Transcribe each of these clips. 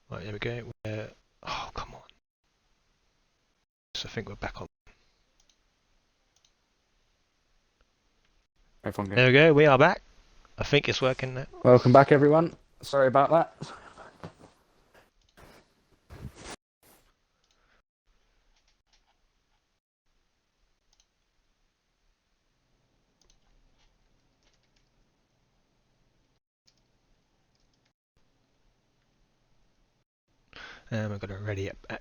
Right, there we go. Oh, come on. So I think we're back on. Everyone good. There we go, we are back. I think it's working now. Welcome back, everyone. Sorry about that. And we're going to ready it at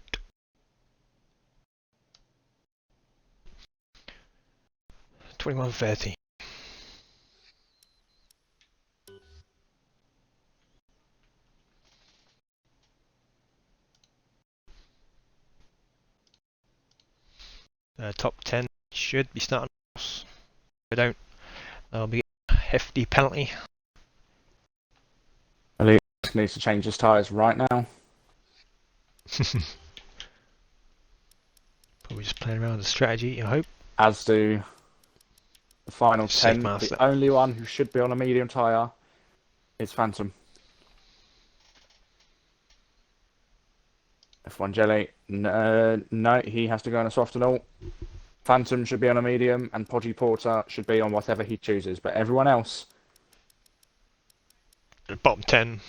21:30. Top 10 should be starting. If they don't, there'll be a hefty penalty. Elite needs to change his tyres right now. Probably just playing around with the strategy, I hope. As do the final Safe 10. master. The only one who should be on a medium tyre is Phantom. F1 Jelly. No, he has to go on a soft and all. Phantom should be on a medium, and Podgy Porter should be on whatever he chooses. But everyone The bottom 10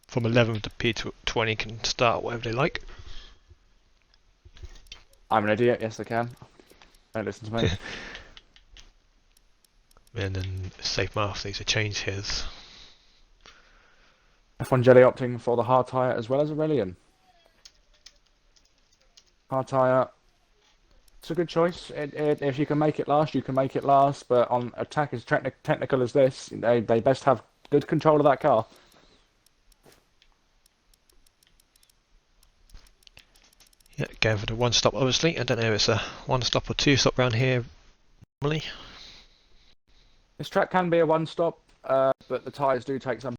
from 11 to P20 can start whatever they like. I'm an idiot. Yes, I can. Don't listen to me. And then Safe Master needs to change his. F1 Jelly opting for the hard tyre as well as Aurelian. Hard tyre. It's a good choice. If you can make it last, you can make it last. But on a track as technical as this, they best have good control of that car. Yeah, going for the one stop obviously. I don't know if it's a one stop or two stop around here normally. This track can be a one-stop, but the tyres do take some.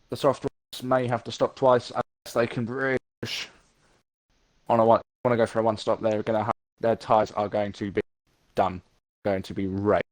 The soft ones may have to stop twice unless they can really push on a one. Want to go for a one-stop? They're going to have their tyres are going to be done, going to be wrecked.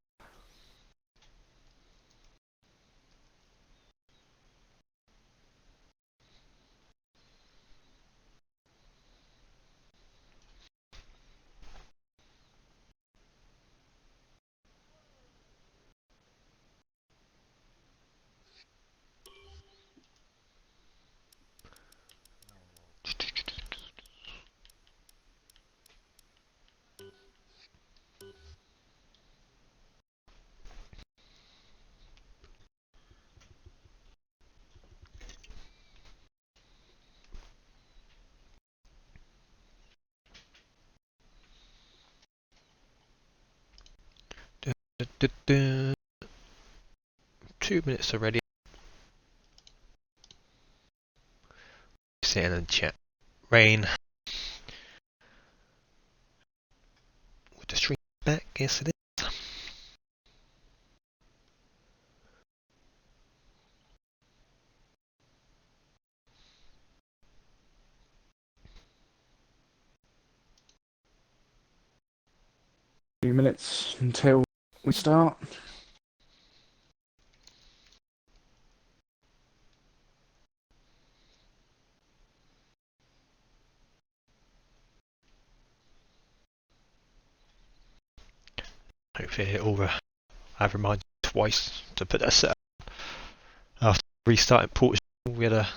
Du- du- 2 minutes already. Saying in the chat. Rain. With the stream back, yes it is. Few minutes until we start. Hopefully I've reminded you twice to put that set up. After restarting Portugal, we had a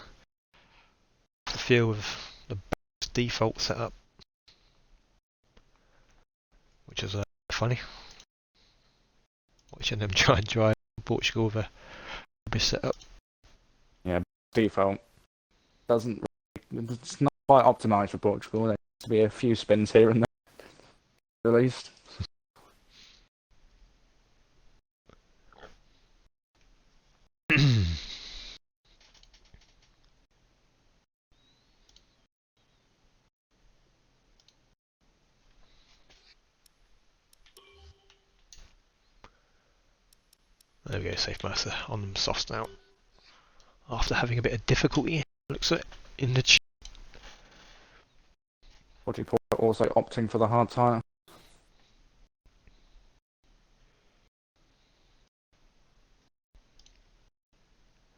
feel with the default setup, which is funny. Watching them try and drive Portugal with a rubbish setup. Yeah, default doesn't. It's not quite optimised for Portugal. There needs to be a few spins here and there, at least. There we go, Safe Master on them softs now. After having a bit of difficulty, looks like in the Podgy Porter also opting for the hard tyre.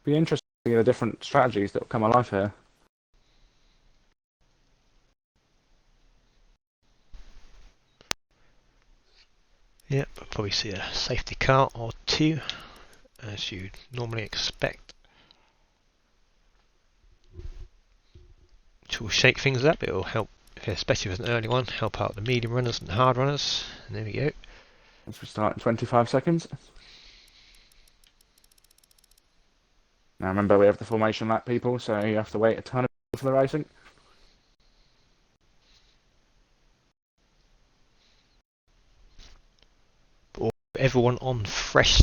Be interesting to see the different strategies that will come alive here. Yep, we'll probably see a safety car or two, as you'd normally expect. Which will shake things up. It will help, especially if it's an early one, help out the medium runners and the hard runners. And there we go. As we start in 25 seconds. Now remember, we have the formation lap, people, so you have to wait a ton of people for the racing. Everyone on fresh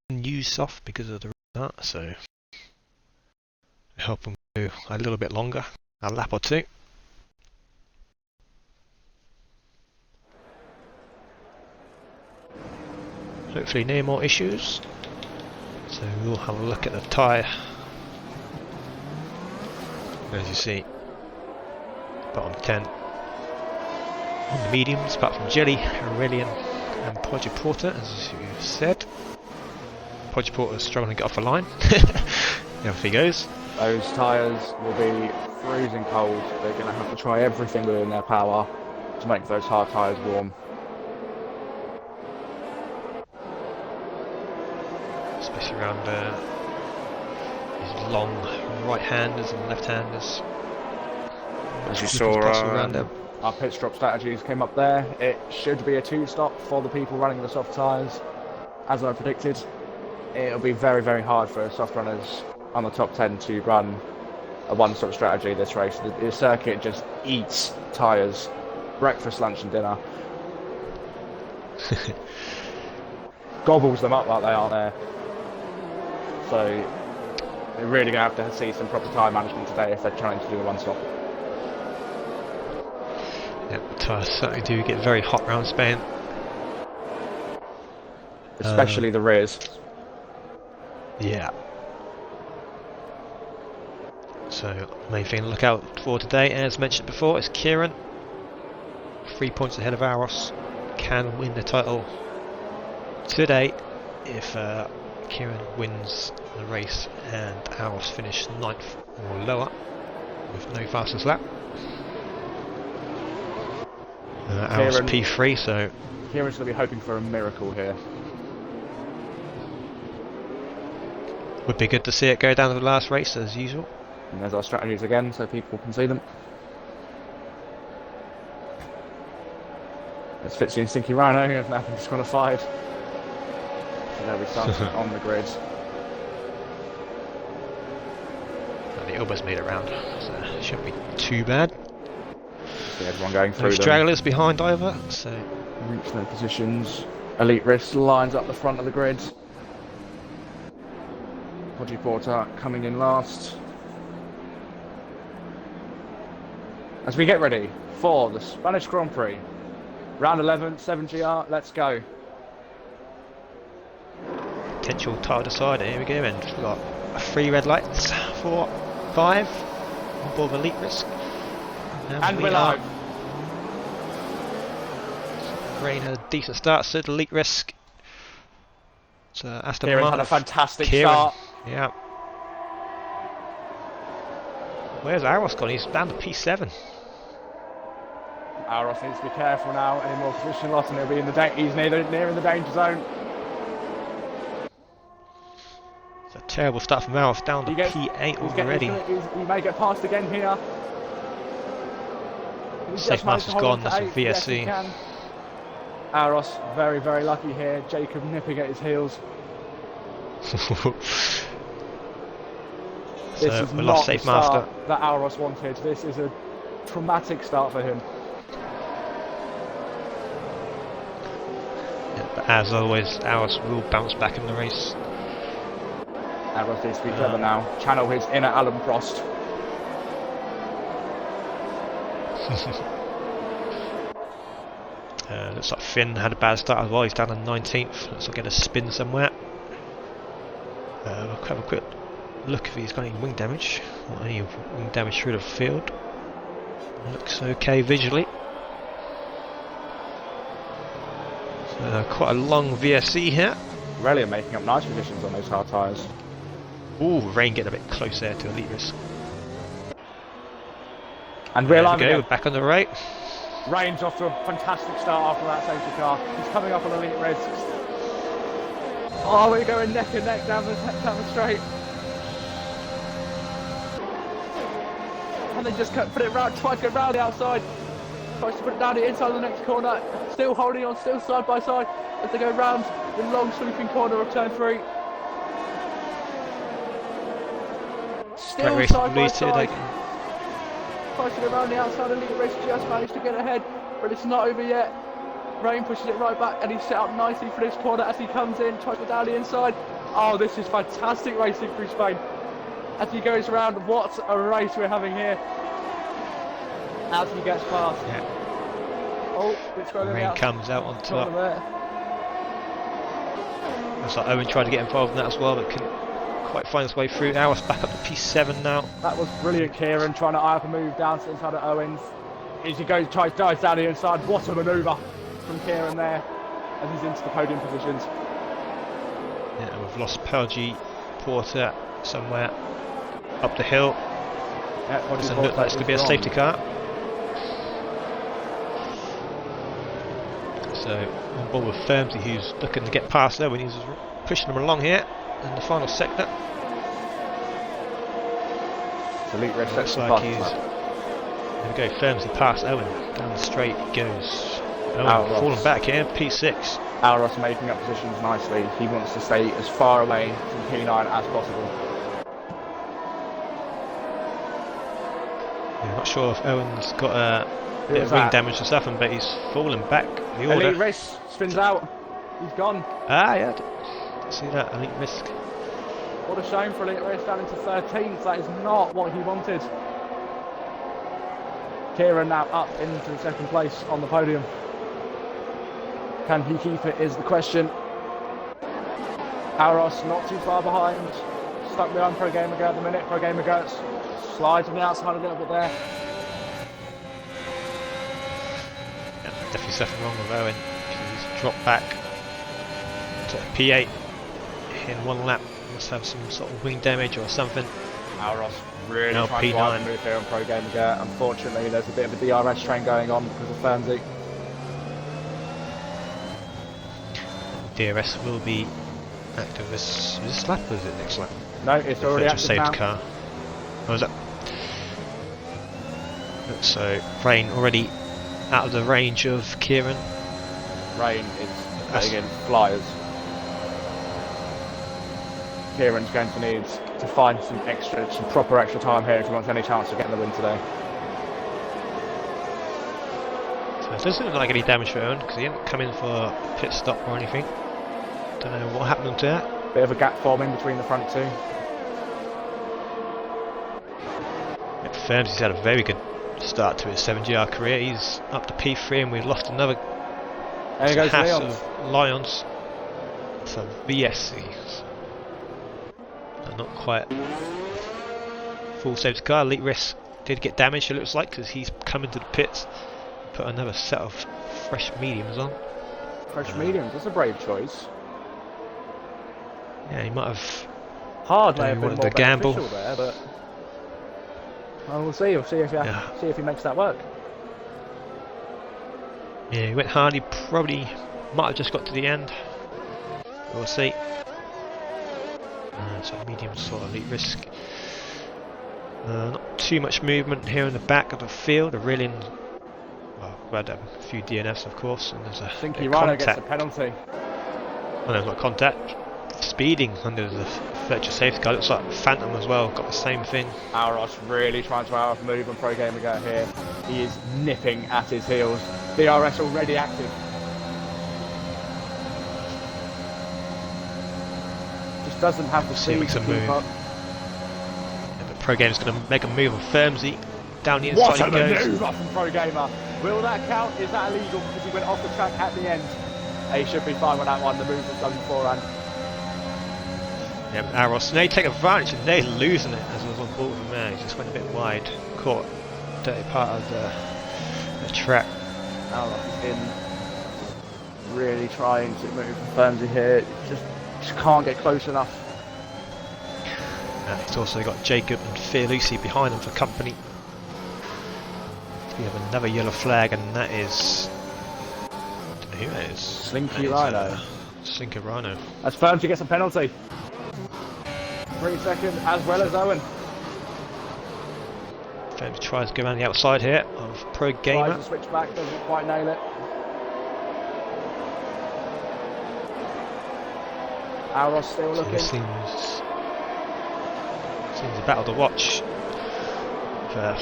new soft because of the restart, so help them go a little bit longer, a lap or two. Hopefully no more issues. So we'll have a look at the tyre. As you see, bottom 10 on the mediums, apart from Jelly, Aurelian and Podger Porter, as you said. Podger Porter's struggling to get off the line. Off he goes. Those tyres will be freezing cold. They're going to have to try everything within their power to make those hard tyres warm. Especially around these long right-handers and left-handers. As you saw, our pit stop strategies came up there. It should be a 2-stop for the people running the soft tyres. As I predicted, it'll be very, very hard for soft runners on the top 10 to run a 1-stop strategy this race. The circuit just eats tyres, breakfast, lunch and dinner. Gobbles them up like they are there. So they're really going to have to see some proper tyre management today if they're trying to do a 1-stop. Yeah, the tyres certainly do get very hot round Spain. Especially the rears. Yeah. So, main thing to look out for today, as mentioned before, is Kieran. 3 points ahead of Aros. Can win the title today if Kieran wins the race and Aros finish 9th or lower with no fastest lap. Aros P3, so Kieran's going to be hoping for a miracle here. Would be good to see it go down to the last race as usual. And there's our strategies again, so people can see them. There's Fitzy and Stinky Rhino, who have now been disqualified. So there we start on the grid. And the Ilba's made it round, so it shouldn't be too bad. See everyone going through No stragglers behind either, so reach their positions. Elite Risk lines up the front of the grid. Podgy Porter coming in last. As we get ready for the Spanish Grand Prix. Round 11, 7GR, let's go. Potential title decider, here we go, and we've got 3 red lights, 4, 5, on board Elite Risk. And we're live. Rain had a decent start, so did Elite Risk. So Aston Kieran Martin had a fantastic start. Yeah. Where's Aros gone? He's down to P7. Aros needs to be careful now. Any more position loss and he'll be in the he's near in the danger zone. It's a terrible start from Aros, down to P8 already. He may get past again here. Safe Master's gone, that's a VSC. Yes, Aros very, very lucky here. Jacob nipping at his heels. This is we not lost the Safe Master. start that Aros wanted. This is a traumatic start for him. Yeah, but as always, Aros will bounce back in the race. Aros needs to be clever now. Channel his inner Alan Prost. Looks like Finn had a bad start as well. He's down to 19th. Looks like he'll get a spin somewhere. We'll have a quick look if he's got any wing damage or any wing damage through the field. Looks okay visually. So quite a long VSC here. Really making up nice positions on those hard tyres. Ooh, Rain getting a bit close there to Elite Risk. And There real we go, again. we're back on the right. Rain's off to a fantastic start after that safety car. He's coming up on Elite Risk. Oh, we're going neck and neck down the straight. And they just put it round, try to go round the outside. Tries to put it down the inside of the next corner. Still holding on, still side by side as they go round the long sweeping corner of turn 3. Still Great race side by leads here. side. Tries to go round the outside. Elite Race just managed to get ahead, but it's not over yet. Rain pushes it right back, and he's set up nicely for this corner as he comes in, tries to go down the inside. Oh, this is fantastic racing through Spain. As he goes around, what a race we're having here. As he gets past. Yeah. Oh, it's going Rain out. comes out on top. There. Looks like Owen tried to get involved in that as well, but couldn't quite find his way through. Aros back up to P7 now. That was brilliant, Kieran, trying to eye up a move down to the inside of Owens. As he goes, dives down the inside. What a manoeuvre from Kieran there as he's into the podium positions. Yeah, and we've lost Pelgi Porter somewhere up the hill. Yeah, Doesn't look like it's going to be a safety car. So on board with Firmsy, who's looking to get past there when he's pushing them along here in the final sector. Elite Race Looks like he's... There we go, Firmsy past Owen. Down the straight goes Owen, falling back here, P6. Alros making up positions nicely. He wants to stay as far away from P9 as possible. I'm not sure if Owen's got a bit of wing damage or something, but he's falling back. The order. Elite Race spins out. He's gone. Ah, yeah. See that? Elite Risk. What a shame for Elite Race down into 13th. That is not what he wanted. Kieran now up into second place on the podium. Can he keep it is the question. Aros not too far behind. Stuck behind Pro Gamer Go at the minute. Pro Gamer Go slides on the outside a little bit there. Yeah, definitely something wrong with Owen. He's dropped back to P8 in one lap. Must have some sort of wing damage or something. Aros really Now trying to P9. drive the move here on Pro Gamer Go. Unfortunately, there's a bit of a DRS train going on because of Fernsey. DRS will be active this lap or is it next lap? No, it's already Just active saved now. the car. What was that? So Rain already out of the range of Kieran. Rain is playing in flyers. Kieran's going to need to find some proper extra time here if he wants any chance of getting the win today. So it doesn't look like any damage for Owen because he didn't come in for a pit stop or anything. Don't know what happened to that. Bit of a gap forming between the front two. Firmsy's had a very good start to his 7GR career. He's up to P3 and we've lost another There goes half Leon. of Lions. So VSCs. Not quite full safety car. Elite Risk did get damaged, it looks like, because he's come into the pits, put another set of fresh mediums on. Fresh mediums, that's a brave choice. Yeah, he might have. Hard may Maybe have been wanted more to gamble. beneficial there, but well, we'll see. We'll see if he makes that work. Yeah, he went hard. He probably might have just got to the end. We'll see. So medium sort of Elite Risk. Not too much movement here in the back of the field. Well, we had a few DNFs, of course, and there's a Stinky bit of Rhino gets contact. a penalty. Oh, there's not contact. Speeding under the virtual safety car. Looks like Phantom as well. Got the same thing. Aros really trying to out move on Pro Gamer Go here. He is nipping at his heels. DRS already active. Just doesn't have the See if speed it's to a keep move. up. Yeah, but Pro Gamer's going to make a move on Firmsy. Down the inside What a he goes. manoeuvre from Pro Gamer. Will that count? Is that illegal because he went off the track at the end? He should be fine with that one. The move was done beforehand. Yeah, but Aros, they take advantage and they're losing it as I was on board with him there. He just went a bit wide, caught dirty part of the track. Aros is in, really trying to move Firmsy here. Just can't get close enough. He's also got Jacob and Fear Lucy behind him for company. We have another yellow flag, and that is... who that is? Slinky Rhino. Slinky Rhino. As Firmsy gets a penalty. 3 seconds, as well as Owen. Firmsy tries to go around the outside here of Pro Gamer. Tries to switch back, doesn't quite nail it. Aros still So looking. this seems a battle to watch.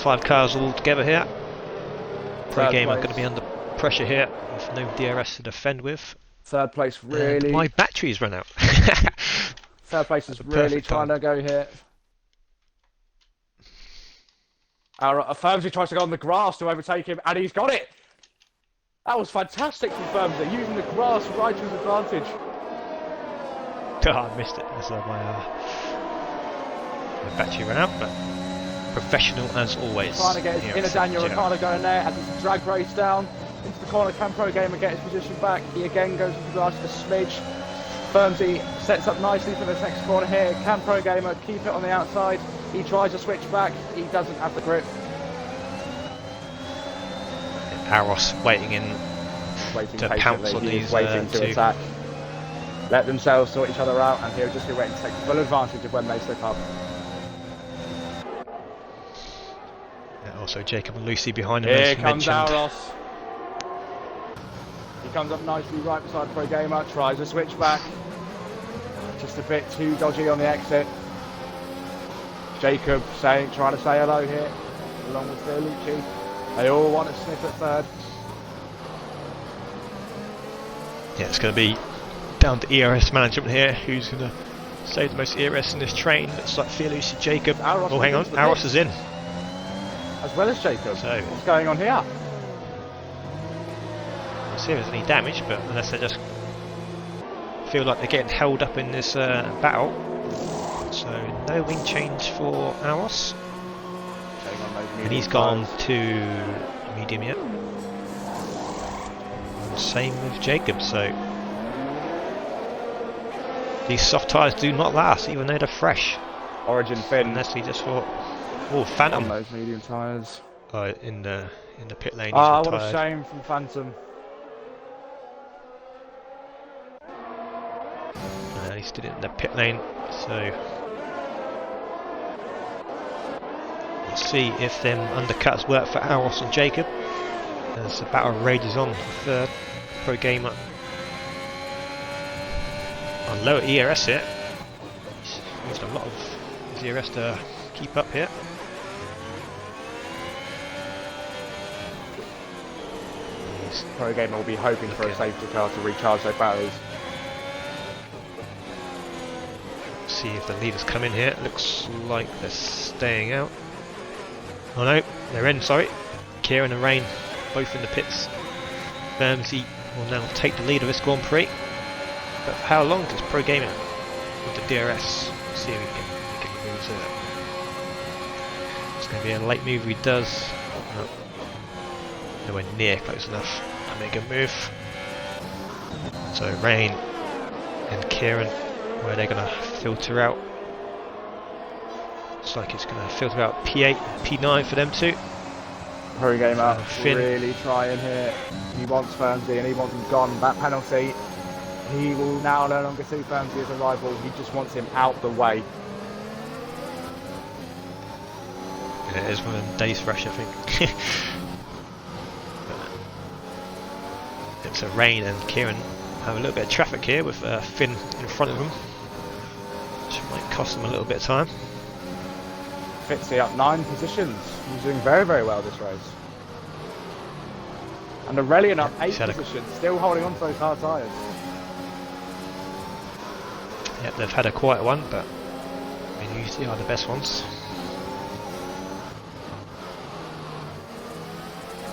5 cars all together here. Pro Third Gamer place. going to be under pressure here with no DRS to defend with. Third place really. And my battery's run out. Third place is That's a really perfect trying to go here. Firmsy tries to go on the grass to overtake him, and he's got it! That was fantastic from Firmsy, using the grass right to his advantage. Oh, I missed it. That's my battery ran out, but professional as always. Trying to get his here inner at Daniel St. Ricciardo going there, as it's a drag race down into the corner. Can Pro Gamer get his position back? He again goes into the grass a smidge. Firmsy sets up nicely for this next corner here. Can Pro Gamer keep it on the outside? He tries to switch back. He doesn't have the grip. Aros waiting in Waiting to pounce patiently. on He these is waiting to two. attack. Let themselves sort each other out, and he'll just be waiting to take full advantage of when they slip up. Also Jacob and Lucy behind him, Here as comes mentioned. Aros. He comes up nicely right beside Pro Gamer, tries to switch back. Just a bit too dodgy on the exit. Jacob trying to say hello here, along with Fiorucci. They all want to sniff at third. Yeah, it's going to be down to ERS management here. Who's going to save the most ERS in this train? Looks like Fear Lucy, Jacob. Aros Oh, hang on, into the Aros pit. is in. As well as Jacob. So- What's going on here? We'll see if there's any damage, but unless they just feel like they're getting held up in this battle. So no wing change for Aros, Getting on those and medium he's gone tyres. to medium yet. Same with Jacob. So these soft tyres do not last, even though they're fresh. Origin fin Unless he just thought, oh, on Phantom those medium tyres. in the pit lane. He's Ah, what a retired. shame from Phantom. He stood in the pit lane, so we'll see if them undercuts work for Aros and Jacob as the battle rages on for third. Pro Gamer on lower ERS here. He's used a lot of his ERS to keep up here. He's Pro Gamer will be hoping for a safety car to recharge their batteries. see if the leaders come in here. Looks like they're staying out. Oh no, they're in, sorry. Kieran and Rain both in the pits. Firmsy will now take the lead of this Grand Prix. But for how long does Pro Gamer with the DRS? Let's see if we can lose it. It's going to be a late move if he does. No, nowhere near close enough to make a move. So Rain and Kieran, where they're going to filter out. Looks like it's going to filter out P8 and P9 for them too. Pro Gamer Finn. really trying here. He wants Firmsy and he wants him gone. That penalty, he will now no longer see Firmsy as a rival. He just wants him out the way. Yeah, it is one of them days fresh, I think. It's a Rain and Kieran have a little bit of traffic here with Finn in front of them, which might cost them a little bit of time. Fitzy up 9 positions. He's doing very, very well this race. And Aurelian up 8 he's had a- positions, still holding on to those hard tyres. Yeah, they've had a quiet one, but they usually are the best ones.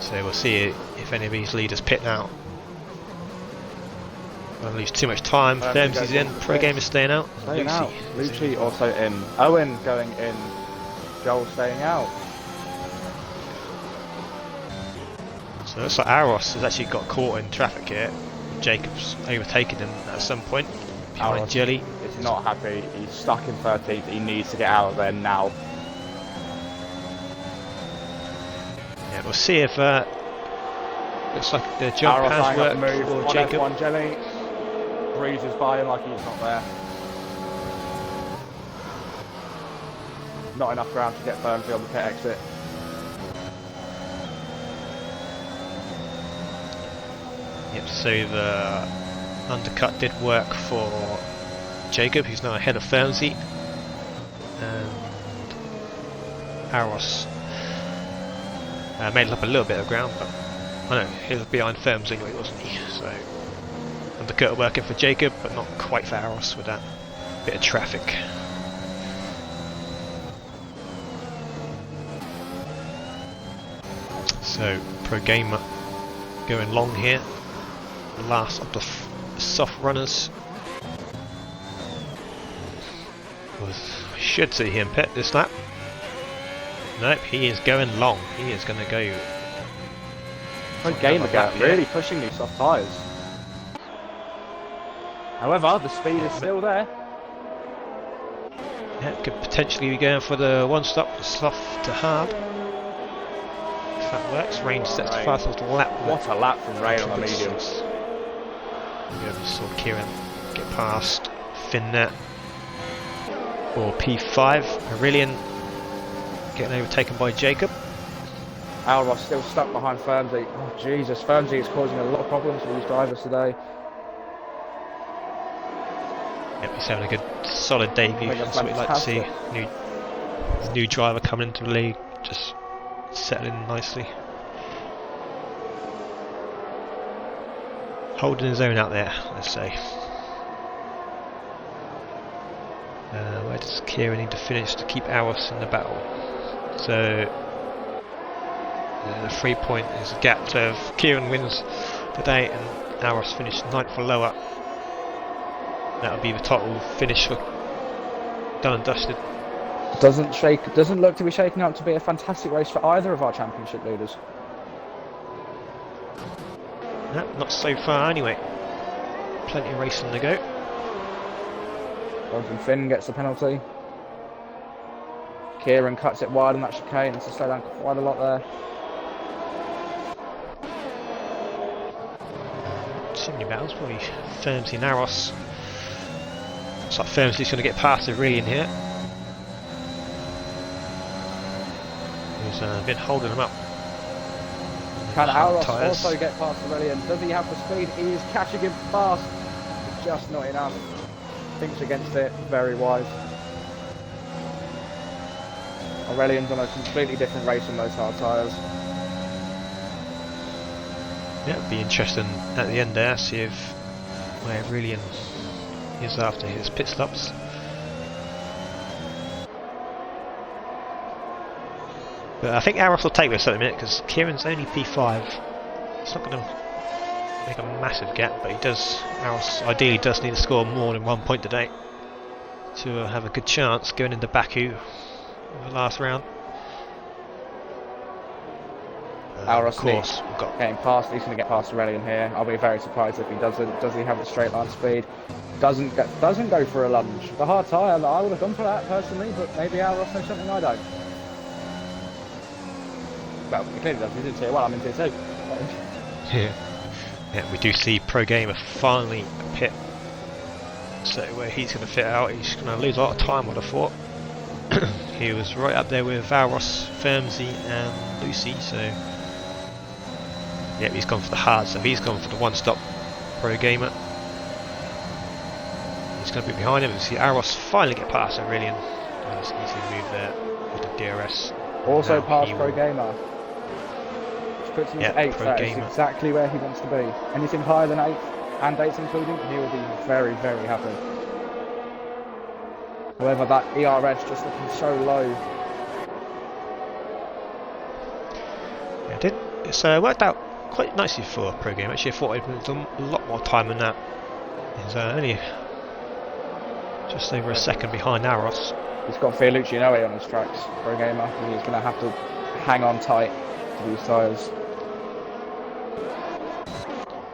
So we'll see if any of these leaders pit now. Don't lose too much time. Firmsy's in. Pro Gamer staying out. Staying out. is in. Lucci also in. Owen going in. Joel staying out. So it looks like Aros has actually got caught in traffic here. Jacob's overtaken him at some point behind Aros Jelly. is He's not happy. He's stuck in 13th. He needs to get out of there now. Yeah, we'll see if looks like the jump Arrow has trying up worked the move. for One Jacob. F1 Jelly breezes by him like he's not there. Not enough ground to get Fernsley on the pit exit. Yep, so the undercut did work for Jacob, who's now ahead of Fernsey, and Aros made up a little bit of ground, but I know he was behind Fernsey anyway, wasn't he? So undercut working for Jacob, but not quite for Aros with that bit of traffic. So Pro Gamer going long here. Last of the soft runners. Should see him pit this lap. Nope, he is going long. He is going to go. Pro Gamer gap, really pushing these soft tyres. However, the speed is still there. Yeah, could potentially be going for the one stop, soft to hard. If that works, Rain sets the fastest lap. What a lap from Rain on the mediums. We saw Kieran get past Finnet or P5. Aurelian getting overtaken by Jacob. Alros still stuck behind Fernsey. Oh Jesus, Fernsey is causing a lot of problems for these drivers today. Yep, he's having a good solid debut. That's what we like to see. New driver coming into the league, just settling in nicely. Holding his own out there, let's say. Where does Kieran need to finish to keep Aros in the battle? So the 3 point is a gap. So if Kieran wins today and Aros finished 9th or lower, that'll be the total finish for done and dusted. Doesn't look to be shaking up to be a fantastic race for either of our championship leaders. No, not so far anyway. Plenty of racing to go. Jonathan Finn gets the penalty. Kieran cuts it wide on that chicane. It's to slow down quite a lot there. Sydney battles, probably Fermsey and Aros. Looks like Fermsey's going to get past Aurelian here. He's been holding him up. Can Aros also get past Aurelian? Does he have the speed? He is catching him fast. Just not enough. Thinks against it. Very wise. Aurelian's on a completely different race on those hard tyres. Yeah, it'd be interesting at the end there, see if where Aurelian is after his pit stops. But I think Aros will take this at a minute because Kieran's only P5. It's not going to make a massive gap, but Aros ideally does need to score more than 1 point today to have a good chance going into Baku in the last round. Aros of course, getting past. He's going to get past Aurelian here. I'll be very surprised if he doesn't. Does he have the straight line speed? Doesn't go for a lunge. The hard tyre, I would have gone for that personally, but maybe Aros knows something I don't. Well, he clearly does. He's in tier 1, I'm in tier 2. Yeah, we do see Pro Gamer finally pit. So where he's going to fit out, he's going to lose a lot of time, I'd have thought. He was right up there with Aros, Fermsey and Lucy, so yeah, he's gone for the hard, so he's gone for the one-stop Pro Gamer. He's going to be behind him. We see Aros finally get past Aurelian. Nice easy move there with the DRS. Also past Pro Gamer. Which puts him at 8th. That is exactly where he wants to be. Anything higher than 8th, and 8th including, he will be very, very happy. However, that ERS just looking so low. Yeah, it did. It's worked out quite nicely for Pro Gamer. Actually, I thought he'd done a lot more time than that. He's only just over a second behind Aros. He's got Fiorucci on his tracks, Pro Gamer. He's going to have to hang on tight to these tyres.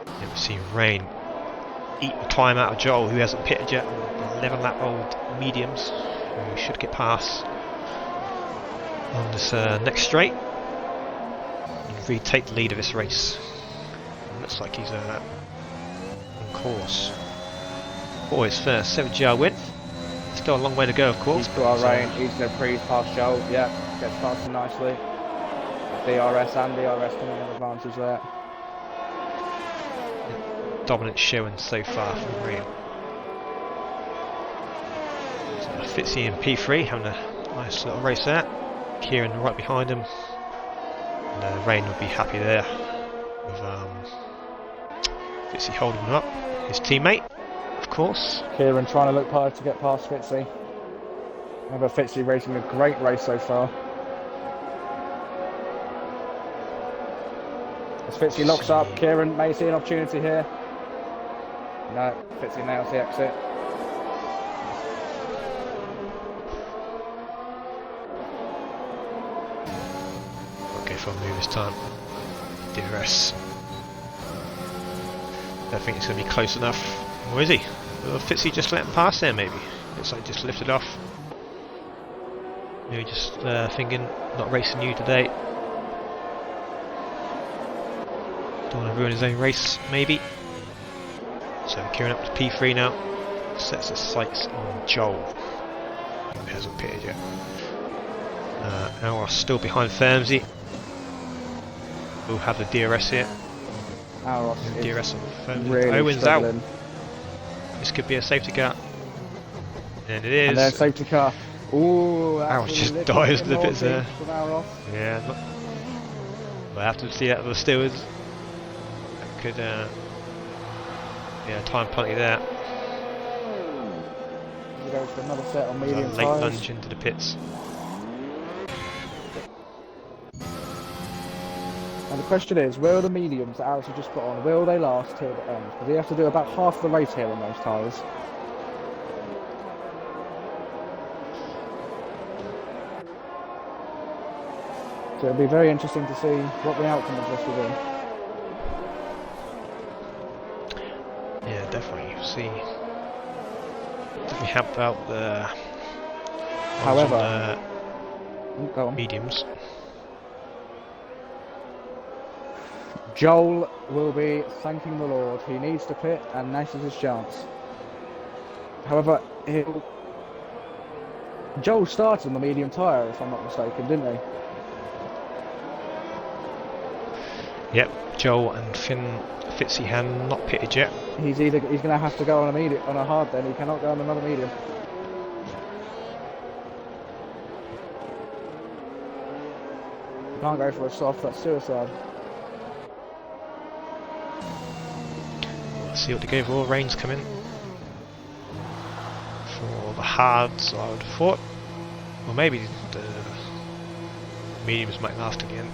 Yeah, we've seen Rain eat the time out of Joel, who hasn't pitted yet. 11-lap-old mediums who should get past on this next straight and retake the lead of this race. Looks like he's on course for his first 7GR win. Still a long way to go, of course. He's got a rain, he's going to breeze past Joel, yeah, gets past him nicely. DRS and DRS coming in advantage there. Dominant showing so far from Real. So Fitzy in P3 having a nice little race there. Kieran right behind him. And Rain would be happy there with Fitzy holding him up. His teammate, of course. Kieran trying to look hard to get past Fitzy. Remember Fitzy racing a great race so far. As Fitzy locks up, Kieran may see an opportunity here. No, Fitzy nails the exit. Okay, for a move this time. DRS. I think it's going to be close enough. Or is he? Well, Fitzy just let him pass there, maybe. Looks like just lifted off. Maybe just thinking, not racing you today. Don't want to ruin his own race, maybe. So Kieran up to P3 now. Sets his sights on Joel. He hasn't pitted yet. Now we're still behind Fermsey. We'll have the DRS here. Aros DRS on Fermsey. really Owen's struggling. out. This could be a safety car. And it is. And then safety car. Ooh, Aros just dives to the pits there. Yeah, we'll have to see that with the stewards. That could, yeah, time penalty there. We go for another set on There's a medium late tyres. lunge into the pits. And the question is, will the mediums that Aros have just put on, will they last till the end? Because he has to do about half the race here on those tyres. So it'll be very interesting to see what the outcome of this will be. Yeah, definitely. See, definitely help out the. However, go on. Mediums. Joel will be thanking the Lord. He needs to pit, and this is his chance. However, Joel started on the medium tyre, if I'm not mistaken, didn't he? Yep, Joel and Fitzy have not pitted yet. He's going to have to go on a hard then. He cannot go on another medium. He can't go for a soft. That's suicide. Let's see what they go for. Rain's coming for the hards, I would have thought. Or maybe the mediums might last again.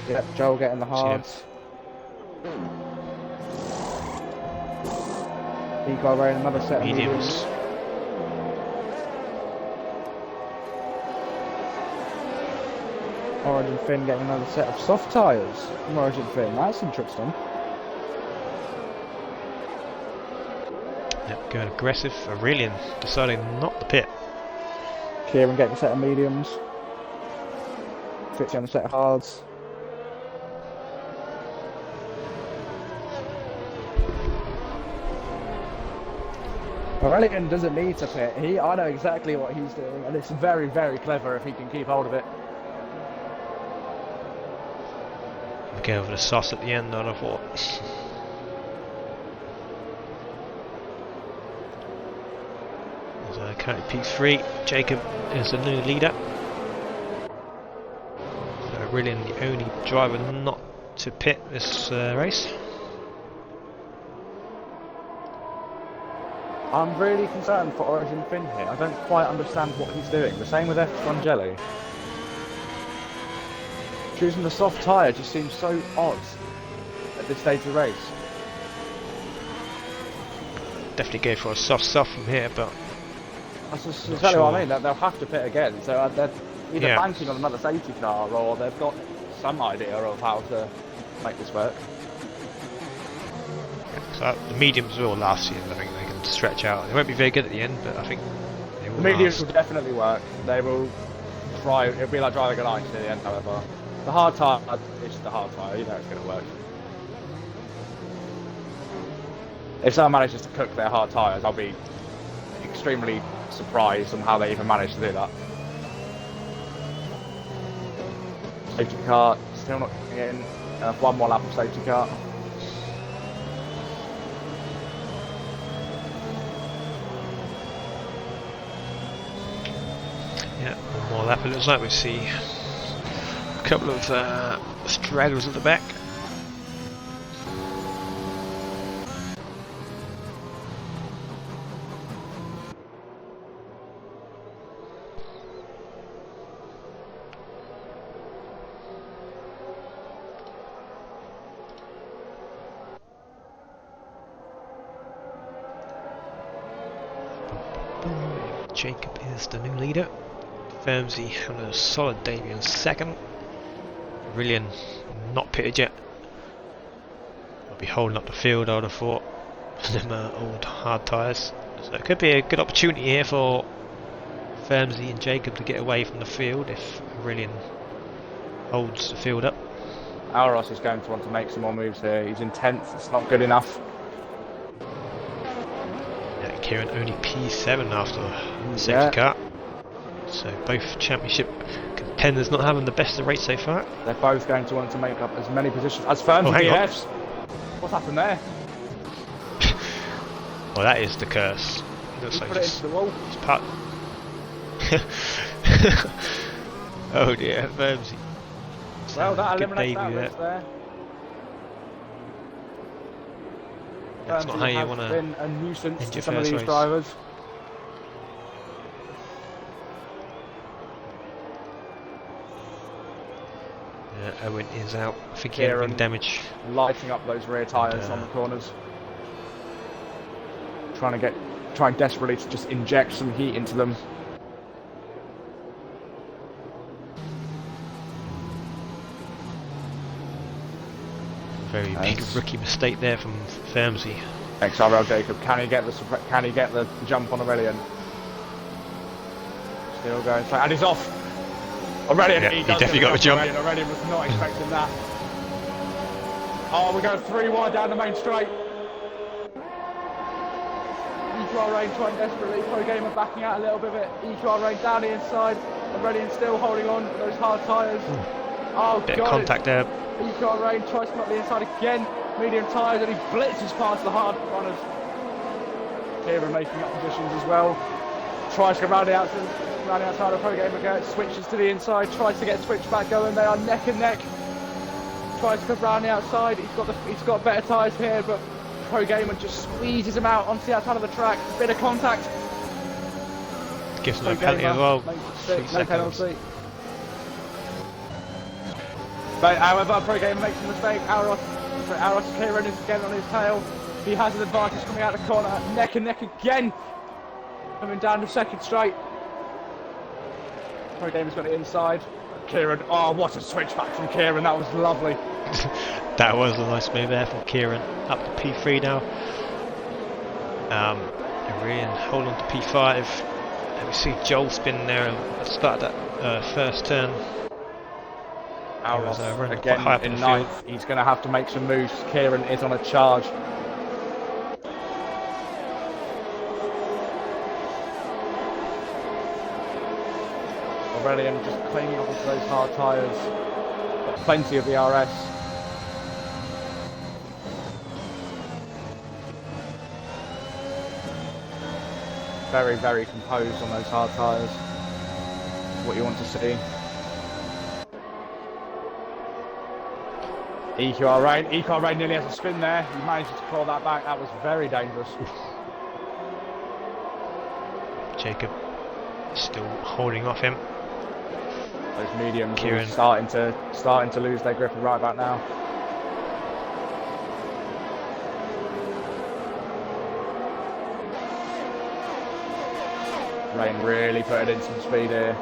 Yep, Joel getting the hards. Eco Rain another set of mediums. Origin Finn getting another set of soft tyres from Origin Finn. That's interesting. Yep, going aggressive. Aurelian deciding not to pit. Kieran getting a set of mediums. Fitzy on a set of hards. Aurelian doesn't need to pit. I know exactly what he's doing, and it's very, very clever if he can keep hold of it. Go over the sauce at the end, I'd have thought. There's currently P3. Jacob is the new leader. So Aurelian the only driver not to pit this race. I'm really concerned for Origin Finn here. I don't quite understand what he's doing. The same with F1 Jelly. Choosing the soft tyre just seems so odd at this stage of the race. Definitely go for a soft from here, but That's just Not exactly sure. what I mean. They'll have to pit again. So they're either Yeah. banking on another safety car, or they've got some idea of how to make this work. so the mediums will last year. I think they can to stretch out. They won't be very good at the end, but I think they will The mediums last. will definitely work. They will try. It'll be like driving a line to the end, however. The hard tyre is just the hard tyre. You know it's going to work. If someone manages to cook their hard tyres, I'll be extremely surprised on how they even manage to do that. Safety car still not getting in. One more lap of safety car. Yeah, one more lap. It looks like we see a couple of stragglers at the back. Jacob is the new leader. Firmsy had a solid debut in second. Aurelian not pitted yet. Will be holding up the field, I would have thought, for them old hard tyres. So it could be a good opportunity here for Firmsy and Jacob to get away from the field if Aurelian holds the field up. Alros is going to want to make some more moves here. He's in 10th. It's not good enough. Kieran only P7 after the safety car. So both championship contenders not having the best of the race so far. They're both going to want to make up as many positions as Firmsy DNFs. What's happened there? Well, that is the curse. Looks like put it into the wall. It's part. Oh dear, Firmsy. Well, that good eliminates that debut race there. That's not how you want to been a nuisance end to your some of first these race. drivers. Owen is out. I think he had a bit of damage. Lighting up those rear tyres on the corners. Trying desperately to just inject some heat into them. Very big rookie mistake there from Firmsy. XRL Jacob, can he get the jump on Aurelian? Still going, and he's off. Aurelian, Yeah, he definitely got the jump. Aurelian was not expecting that. Oh, we're going 3 wide down the main straight. EQR Rain trying desperately. Pro Gamer backing out a little bit of it. EQR Rain down the inside. Aurelian still holding on to those hard tyres. Oh, Bit God, of contact there. EQR Rain tries to come up the inside again. Medium tyres, and he blitzes past the hard runners. Kieran making up positions as well. Tries to go round the outside of Pro Gamer Gert, switches to the inside, tries to get switchback going. They are neck and neck. Tries to come round the outside. He's got better tyres here, but Pro Gamer just squeezes him out onto the outside of the track. Bit of contact. Gives him a penalty as well. 3 No seconds. penalty. But however, Pro Gamer makes a mistake. Aros Kieran is again on his tail. He has an advantage coming out of the corner. Neck and neck again. Coming down to second straight. Pro Gamer's got it inside. Kieran, oh what a switchback from Kieran, that was lovely. That was a nice move there from Kieran. Up to P3 now. Aurelian hold on to P5. And we see Joel spin there at the start of that first turn. Aros running again quite high up in in the field. ninth. He's going to have to make some moves. Kieran is on a charge. Aurelian just clinging up to those hard tyres. Got plenty of the RS. Very, very composed on those hard tyres. What you want to see. EQR Rain nearly has a spin there. He manages to claw that back. That was very dangerous. Jacob still holding off him. Those mediums Kieran are starting to lose their grip right about now. Rain really putting in some speed here.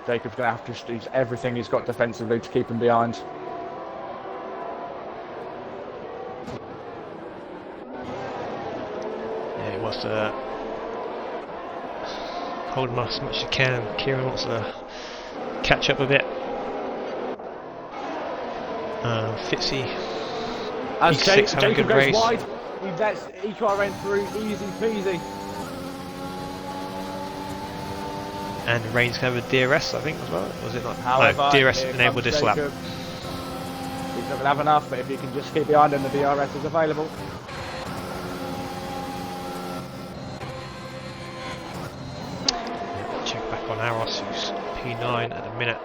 Jacob's going to have to use everything he's got defensively to keep him behind. wants to hold him as much as he can. Kieran wants to catch up a bit. Fitzy, As E6 having a Jacob good goes race. wide, he lets EQRN through easy peasy. And Rain's going to have a DRS, I think, as well. Was it not? However, No, DRS here enabled comes this lap. Jacob. He's not going to have enough, but if he can just keep behind him, the DRS is available. Check back on Aros, who's P9 at the minute.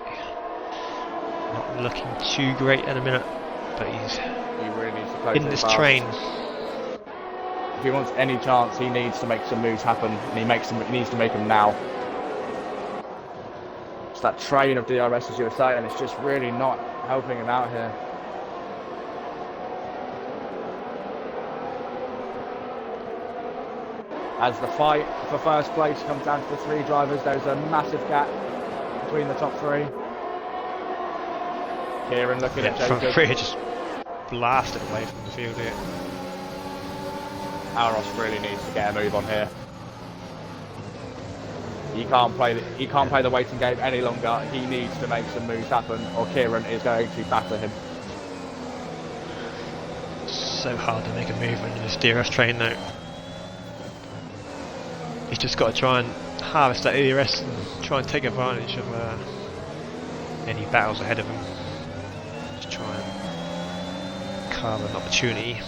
Not looking too great at the minute, but he's He really needs to close in it this fast. train. If he wants any chance, he needs to make some moves happen, and he needs to make them now. It's that train of DRS, as you were saying, it's just really not helping him out here. As the fight for first place comes down to the three drivers, there's a massive gap between the top three. Kieran looking at Front Jacob. three just blasted away from the field here. Aros really needs to get a move on here. He can't play the waiting game any longer. He needs to make some moves happen, or Kieran is going to batter him. So hard to make a move in this DRS train though. He's just got to try and harvest that DRS and try and take advantage of any battles ahead of him. Just try and carve an opportunity.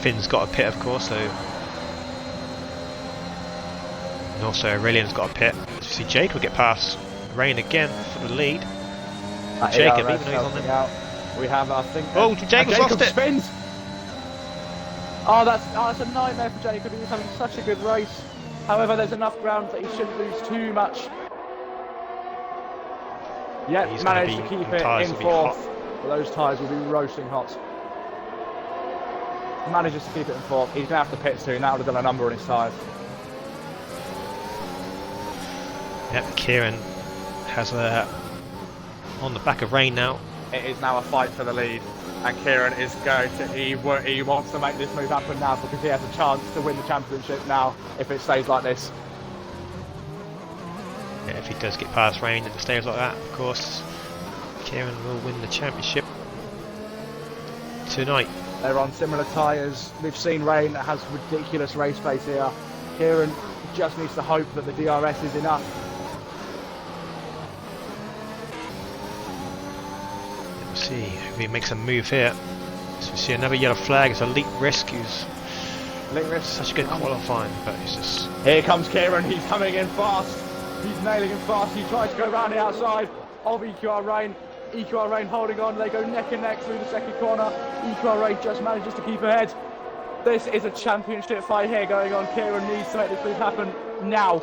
Finn's got a pit, of course, so. And also Aurelian's got a pit. As you see Jacob get past Rain again for the lead. Jacob, even though he's on helping them. out. We have, I think. Oh, Jacob's lost it! Spins. Oh, that's a nightmare for Jacob. He was having such a good race. However, there's enough ground that he shouldn't lose too much. Yet He's gonna managed to be- keep the it tyres in will be fourth. But those tyres will be roasting hot. Manages to keep it in fourth. He's going to have to pit soon. That would have done a number on his tyres. Yep, Kieran has on the back of Rain now. It is now a fight for the lead. And Kieran is going to, he wants to make this move happen now because he has a chance to win the championship now if it stays like this. Yeah, if he does get past Rain and it stays like that, of course, Kieran will win the championship tonight. They're on similar tyres. We've seen Rain has ridiculous race pace here. Kieran just needs to hope that the DRS is enough. We'll see if he makes a move here. So we see another yellow flag. It's Elite Risk, who's such a good qualifying, but he's just. Here comes Kieran. He's coming in fast. He's nailing him fast. He tries to go around the outside of EQR Rain. EQR Rain holding on. They go neck and neck through the second corner. EQR Rain just manages to keep ahead. This is a championship fight here going on. Kieran needs to make this move happen now.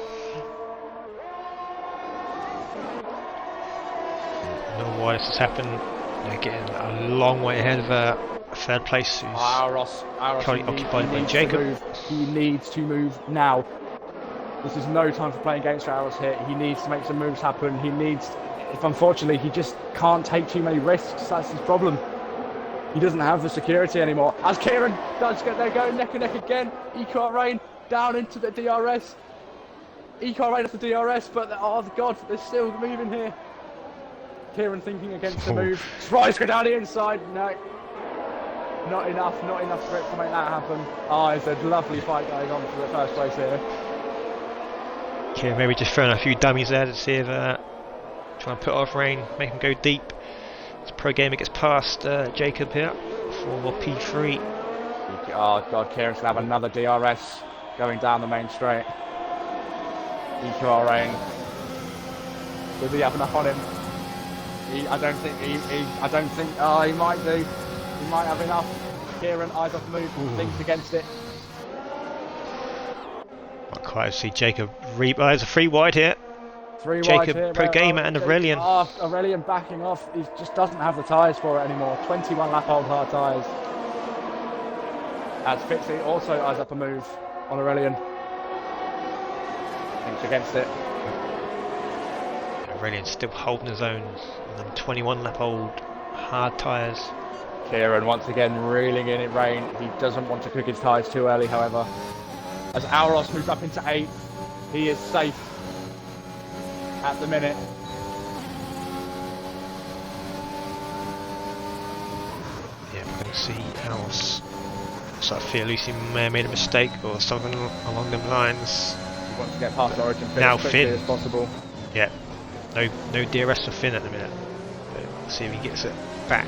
I don't know why this has happened. They're getting a long way ahead of third place, who's Aros currently occupied by needs Jacob. to move. He needs to move now. This is no time for playing games for Aros here. He needs to make some moves happen. He needs, if unfortunately he just can't take too many risks. That's his problem. He doesn't have the security anymore. As Kieran does get there, going neck and neck again. EQR Rain down into the DRS. EQR Rain at the DRS, but oh god, they're still moving here. Kieran thinking against the move. Tries to go down the inside. No. Not enough grip to make that happen. Oh, it's a lovely fight going on for the first place here. Okay, maybe just throwing a few dummies there to see if try and put off Rain, make him go deep. As Pro Gamer gets past Jacob here for P3. Oh god, Kieran's gonna have another DRS going down the main straight. EQR Rain. Does he have enough on him? I don't think. Oh, he might do. He might have enough. Kieran, eyes off the move, thinks against it. Not quite see Jacob. There's a free wide here. Three Jacob, wide here, Pro Gamer and Aurelian. Oh, Aurelian backing off. He just doesn't have the tyres for it anymore. 21 lap old hard tyres. As Fitzy also eyes up a move on Aurelian. Thinks against it. Aurelian's still holding his own on them 21 lap old hard tyres. Kieran once again reeling in it rain. He doesn't want to cook his tyres too early, however. As Auros moves up into 8th, he is safe at the minute. Yeah, we're going to see Alice. So I feel Lucy may have made a mistake or something along them lines. He wants to get past Origin Finn Now as quickly Finn. as possible. Yeah, no DRS for Finn at the minute. But see if he gets it back.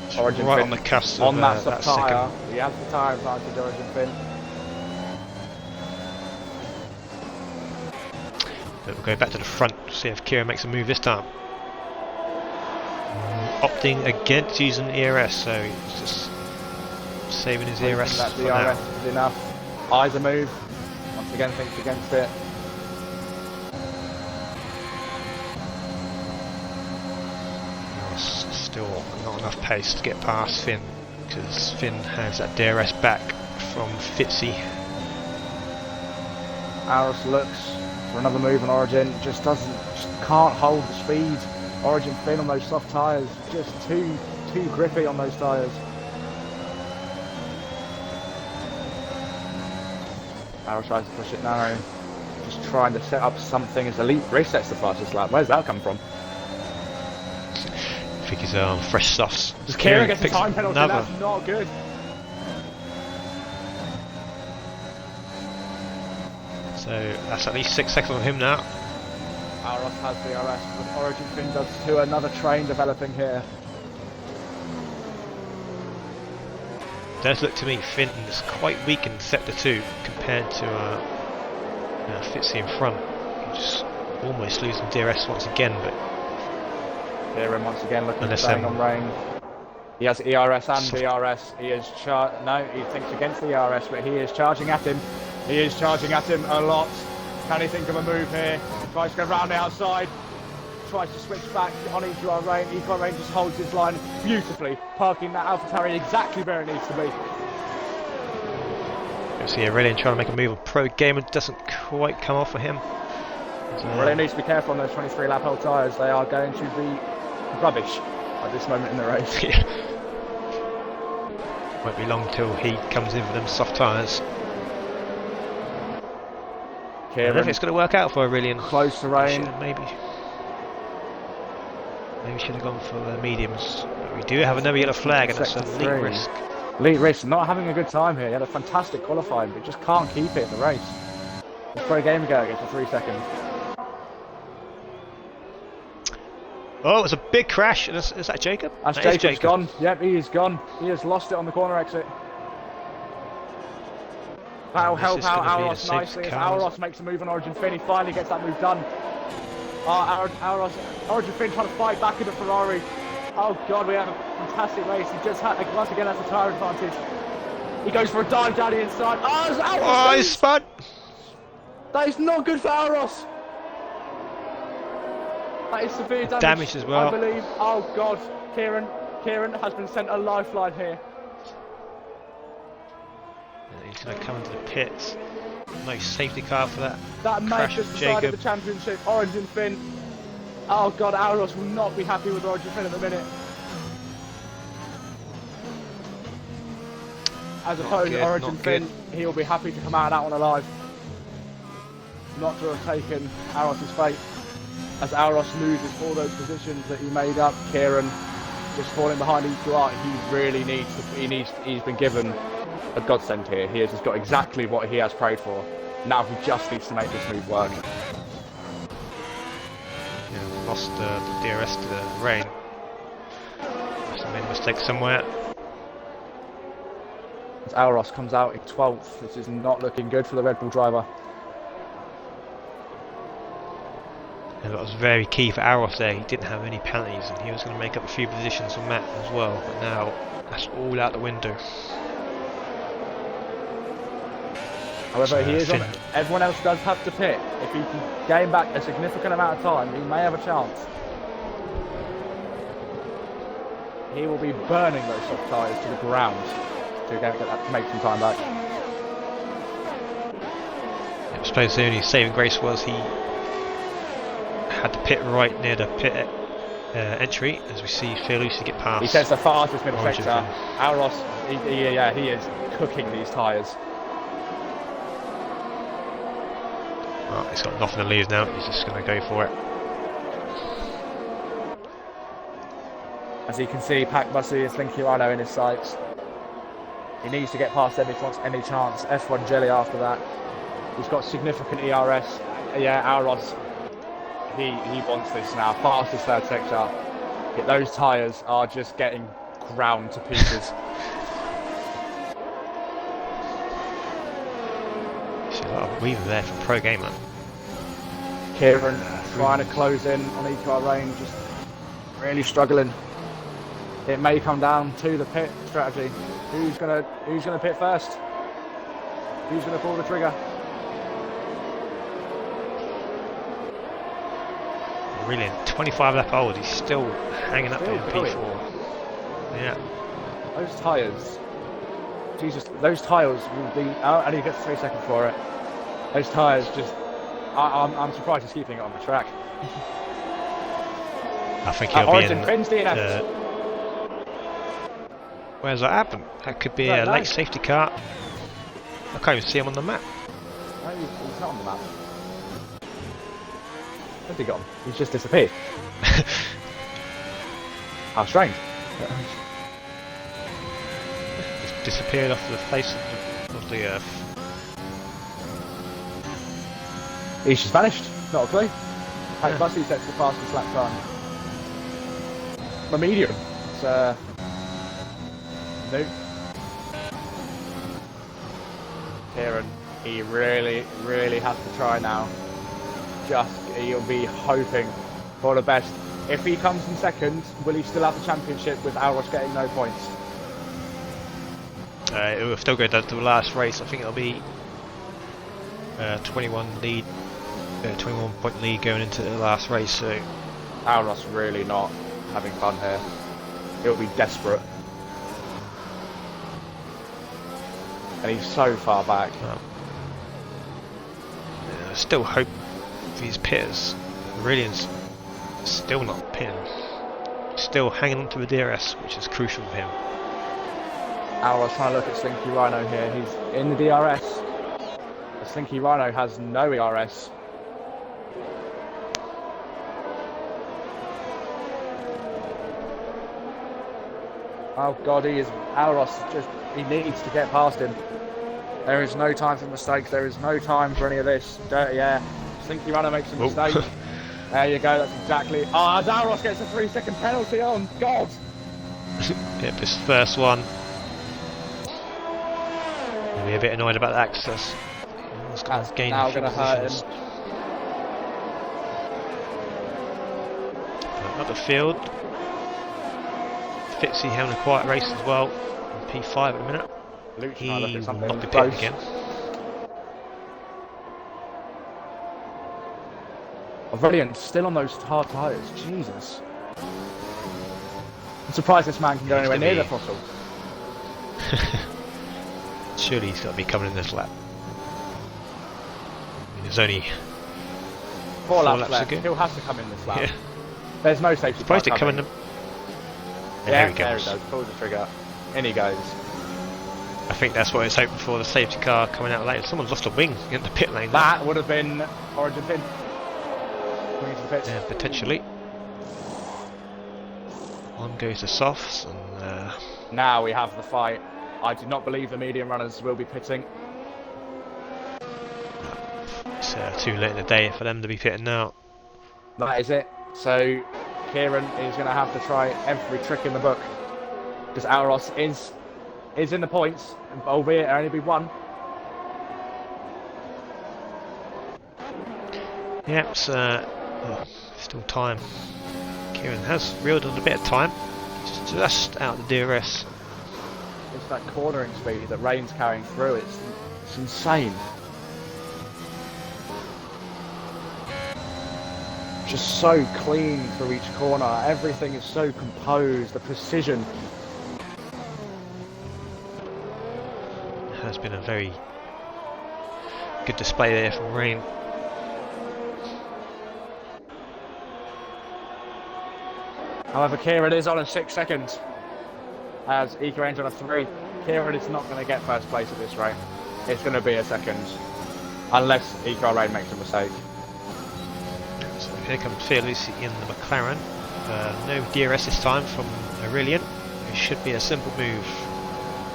It's Origin right Finn on the cusp on of that that soft tyre. second. He has the tyre advantage, Origin Finn. But we'll go back to the front, see if Kieran makes a move this time. Opting against using ERS, so he's just saving his ERS That for DRS now. is enough. Eyes a move. Once again, thinks against it. Still not enough pace to get past Finn, because Finn has that DRS back from Fitzy. Auros looks for another move on Origin. Just can't hold the speed. Origin Finn on those soft tyres, just too grippy on those tyres. Auros tries to push it narrow, just trying to set up something as Elite resets the fastest lap. Where's that come from? I think he's on fresh softs. Just Kieran gets a picks time penalty, another. that's not good. So that's at least 6 seconds on him now. Auros has the DRS, but Origin Finn does too. Another train developing here. Does look to me Finn is quite weak in sector 2 compared to Fitzy in front. He's almost losing DRS once again, but Kieran once again looking Unless, for staying on rein. He has ERS and soft- DRS. He is no, he thinks against the ERS, but he is charging at him. He is charging at him a lot. Can he think of a move here? Tries to go round the outside. Tries to switch back on EQR Rain. EQR Rain just holds his line beautifully, parking that AlphaTauri exactly where it needs to be. you see Aurelian trying to make a move on Pro Gamer, doesn't quite come off for him. Really needs to be careful on those 23 lap old tyres. They are going to be rubbish at this moment in the race. Yeah. Won't be long till he comes in with them soft tyres. I don't know if it's going to work out for Aurelian. Close to Rain. Maybe should have gone for the mediums. But we do have another yellow flag, and that's a Sector lead 3. risk. Elite Risk not having a good time here. He had a fantastic qualifying, but just can't keep it in the race. Let's throw a game ago again for 3 seconds. Oh, it's a big crash. Is that Jacob? That's That is Jacob's gone. Yep, he is gone. He has lost it on the corner exit. That'll This help is out gonna be the Auros safest nicely as car. Auros makes a move on Origin Finn. He finally gets that move done. Origin Finn trying to fight back in the Ferrari. Oh god, we have a fantastic race. He just had, once again, has a tyre advantage. He goes for a dive down the inside. Oh, it's Auros! Oh, he's spun! That is not good for Auros. That is severe damage. Damage as well. I believe. Oh god, Kieran has been sent a lifeline here. He's going to come into the pits. No safety car for that. That may have Crash just decided Jacob. the championship. Origin Finn. Oh god, Auros will not be happy with Origin Finn at the minute. As opposed good, to Origin not Finn, good. he will be happy to come out of that one alive. Not to have taken Auros' fate. As Auros loses all those positions that he made up, Kieran just falling behind EQR. He really needs to, he's been given a godsend here. He has just got exactly what he has prayed for. Now he just needs to make this move work. Yeah, lost the DRS to the rain. Must have made a mistake somewhere. As Auros comes out in 12th, this is not looking good for the Red Bull driver. And that was very key for Auros there. He didn't have any penalties, and he was going to make up a few positions on Matt as well. But now that's all out the window. However, he is on. Finn. Everyone else does have to pit. If he can gain back a significant amount of time, he may have a chance. He will be burning those soft tyres to the ground to get that, to make some time back. I suppose the only saving grace was he had the pit right near the pit entry, as we see Lucy get past. He sets the fastest middle Origin sector. Finn. Auros, he is cooking these tyres. Well, he's got nothing to lose now. He's just going to go for it. As you can see, Pac Bussy is Slinky Rhino in his sights. He needs to get past them if he wants any chance. F1 Jelly after that. He's got significant ERS. Yeah, Auros, he wants this now. Fastest third sector. Yet those tyres are just getting ground to pieces. See a lot of weaving there from Pro Gamer. Kieran trying to close in on EQR range, just really struggling. It may come down to the pit strategy. Who's gonna pit first? Who's gonna pull the trigger? Brilliant. 25 lap old. He's still hanging up there in brilliant. P4. Yeah. Those tyres, Jesus, those tyres will be. Oh, and he gets 3 seconds for it. Those tyres just. I'm surprised he's keeping it on the track. I think he'll be Origin, in. Prince DNF. Where's that happen? That could be a late safety car. I can't even see him on the map. No, he's not on the map. Where's he gone? He's just disappeared. How strange. Just disappeared off the face of the earth. He's just vanished. Not a clue. Pac Bussy sets the fastest lap time. A medium. It's no. Kieran, he really has to try now. He'll be hoping for the best. If he comes in second, will he still have the championship with Auros getting no points? It will still go down to the last race. I think it'll be 21 point lead going into the last race. So Auros really not having fun here. He'll be desperate. And he's so far back. Still hope for his pitters. Brilliant's still not pinned. Still hanging on to the DRS, which is crucial for him. Auros trying to look at Slinky Rhino here. He's in the DRS. The Slinky Rhino has no ERS. Oh god, Auros he needs to get past him. There is no time for mistakes, there is no time for any of this. Dirty air. Slinky Rhino makes a mistake. There you go, that's exactly. Oh, as Auros gets a 3-second penalty, oh god! Yep, his first one. He'll be a bit annoyed about that because that's now going to hurt him. Up the field. Fitzy having a quiet race as well. P5 at the minute. He will not be pitting again. Oh, brilliant, still on those hard tyres. Jesus. I'm surprised this man can go anywhere near the throttle. Surely he's got to be coming in this lap. There's only 4 laps left. He'll have to come in this lap. Yeah. There's no safety car supposed to come in the... Yeah, there he goes. Pull the trigger. In he goes. I think that's what he's hoping for, the safety car coming out later. Someone's lost a wing in the pit lane. That would have been Origin pin. Coming to the pits. Yeah, potentially. On goes the softs and... Now we have the fight. I do not believe the medium runners will be pitting. It's too late in the day for them to be pitting now. That is it. So Kieran is going to have to try every trick in the book. Because Auros is in the points, albeit only be 1. Yeah, it's still time. Kieran has reeled on a bit of time. He's just out the DRS. It's that cornering speed that Rain's carrying through. It's insane. Just so clean through each corner. Everything is so composed. The precision. It has been a very good display there from Rain. However, Kieran is on a 6 seconds. As EcoRange on a 3. Kieran is not going to get first place at this rate. It's going to be a second. Unless EQR Rain makes a mistake. So here comes Fearlucci in the McLaren. No DRS this time from Aurelian. It should be a simple move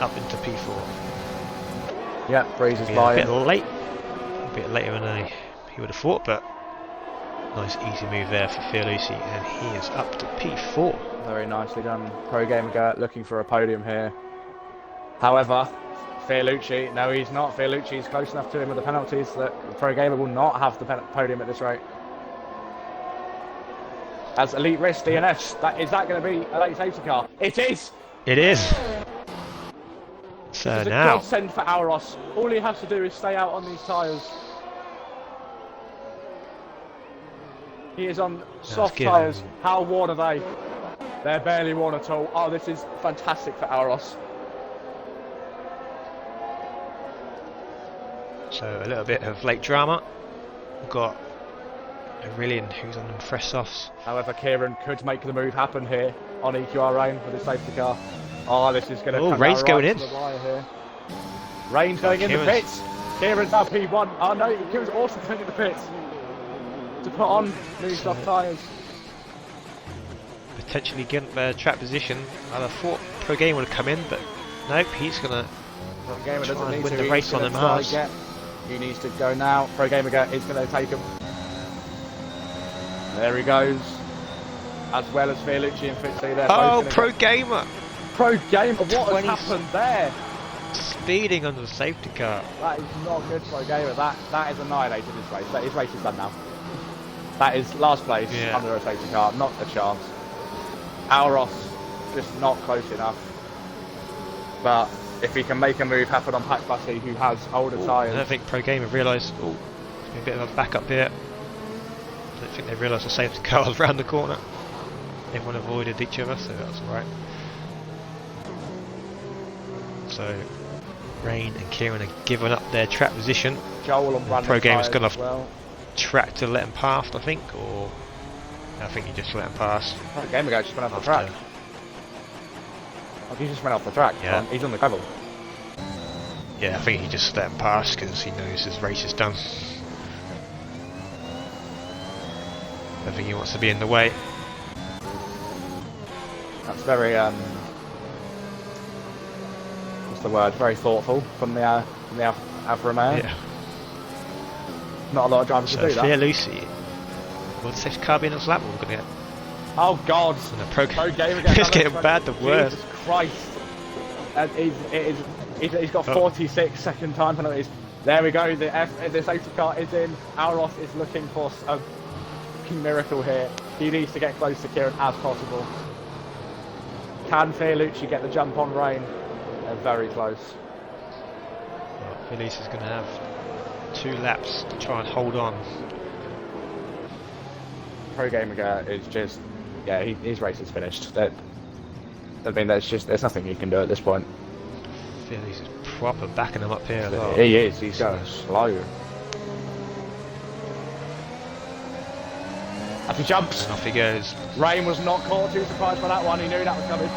up into P4. Yeah, Breeze is Be a flying. bit late. A bit later than he would have thought, but nice easy move there for Fearlucci, and he is up to P4. Very nicely done. Pro Gamer looking for a podium here. However, Fearlucci, no, he's not. Fearlucci is close enough to him with the penalties that Pro Gamer will not have the podium at this rate. As Elite Risk DNFs, is that going to be a late safety car? It is! It is. So It's a now, godsend for Auros. All he has to do is stay out on these tyres. He is on soft good. tyres. How worn are they? They're barely worn at all. Oh, this is fantastic for Auros. so a little bit of late drama. We've got Aurelian who's on them fresh softs. However, Kieran could make the move happen here on EQR Rain with his safety car. Oh, this is going to come Rain's right going to in. the wire here. Rain's going in the Kieran's- pits. Kieran's now P1. Oh no, Kieran's also going in the pits to put on new soft tyres. Potentially get track position. I'd have thought Pro Game would have come in, but nope, he's gonna Gamer try doesn't and need win to. the He's race on gonna them try halves. get- He needs to go now. Pro Gamer is going to take him. There he goes. As well as Fearlucci and Fitzy there. Oh, both Pro gonna Gamer get- Pro Gamer, what has 20 happened there? speeding under the safety car. That is not good for a gamer. That is annihilated his race. His race is done now. That is last place Yeah. under a safety car. Not a chance. Auros just not close enough. But if he can make a move happen on Pack Bussy, who has older I tyres. don't think Pro Game have realised. Oh, there's been a bit of a backup here. I don't think they realised the safety car was around the corner. Everyone avoided each other, so that's alright. So, Rain and Kieran are giving up their track position. Joel on running Pro Gamer's tyres gone as off well. Track to let him past, I think, or I think he just let him pass. Pro Gamer just went off the after- track. Oh, he just went off the track. Yeah. He's on the gravel. Yeah, I think he just let him pass because he knows his race is done. I think he wants to be in the way. That's very what's the word? Very thoughtful from the Alfa Romeo. Yeah. Not a lot of drivers So to do that. Fearlucci. Will the safety car be in his lap? We're going to get Oh God! and the Pro Gamer It's getting bad the worse. Jesus Christ! And he's got Oh. 46 second time penalties. There we go. The safety car is in. Auros is looking for a fucking miracle here. He needs to get close to Kieran as possible. Can Fearlucci get the jump on Rain? They're very close. Fearlucci is going to have 2 laps to try and hold on. Pro Gamer is just, yeah, his race is finished. I mean, there's nothing he can do at this point. Fearlucci is proper backing him up here as well. He is. He's going slow. As he jumps, And off he goes. Rain was not caught too surprised by that one. He knew that was coming.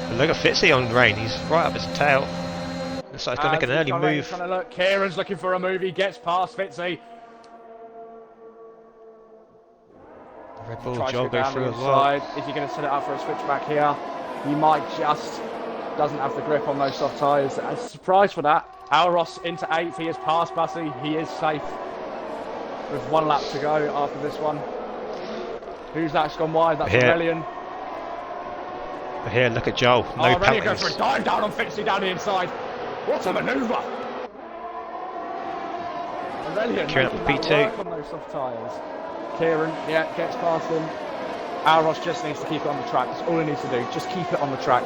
But look at Fitzy on Rain. He's right up his tail. Looks like he's going to make an early move. Trying to look. Kieran's looking for a move. He gets past Fitzy. Red Bull Tries to Joel go go down through the as well. inside. Is he going to set it up for a switchback here? He might just. Doesn't have the grip on those soft tyres. I'm surprised for that. Auros into 8th. He has passed Bussy. He is safe. With 1 lap to go after this one. Who's that's gone wide? That's Here. Aurelian. But here, look at Joel. No Aurelian goes for a penalties. dive down on Fitzy down the inside. What a manoeuvre! Aurelian Kieran up making to that P2. work on those soft tyres. Kieran, yeah, gets past him. Auros just needs to keep it on the track. That's all he needs to do. Just keep it on the track.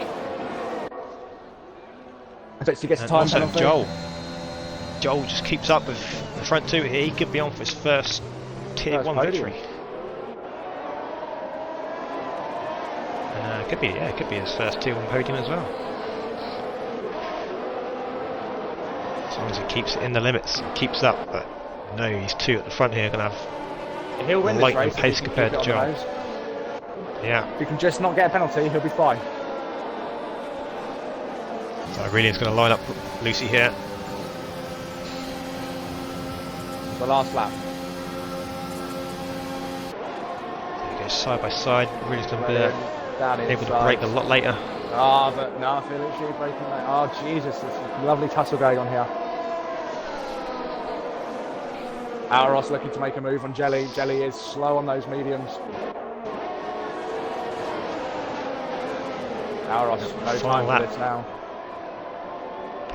Fitzy gets a And time also penalty. Joel just keeps up with the front 2 here. He could be on for his first Tier First 1 podium. victory. And it could be his first Tier 1 podium as well. As long as he keeps it in the limits, keeps up. But no, he's 2 at the front here. Going to have He'll win this lightning race if pace he can compared keep to it on the Joel. nose. Yeah. If he can just not get a penalty, he'll be fine. So Aurelian's going to line up Lucy here. the last lap. There you go, side by side. Really going to be Down able to inside. brake a lot later. Ah, but no, Filippi braking late. Oh, Jesus, there's a lovely tussle going on here. Auros looking to make a move on Jelly. Jelly is slow on those mediums. Auros, no time for this now.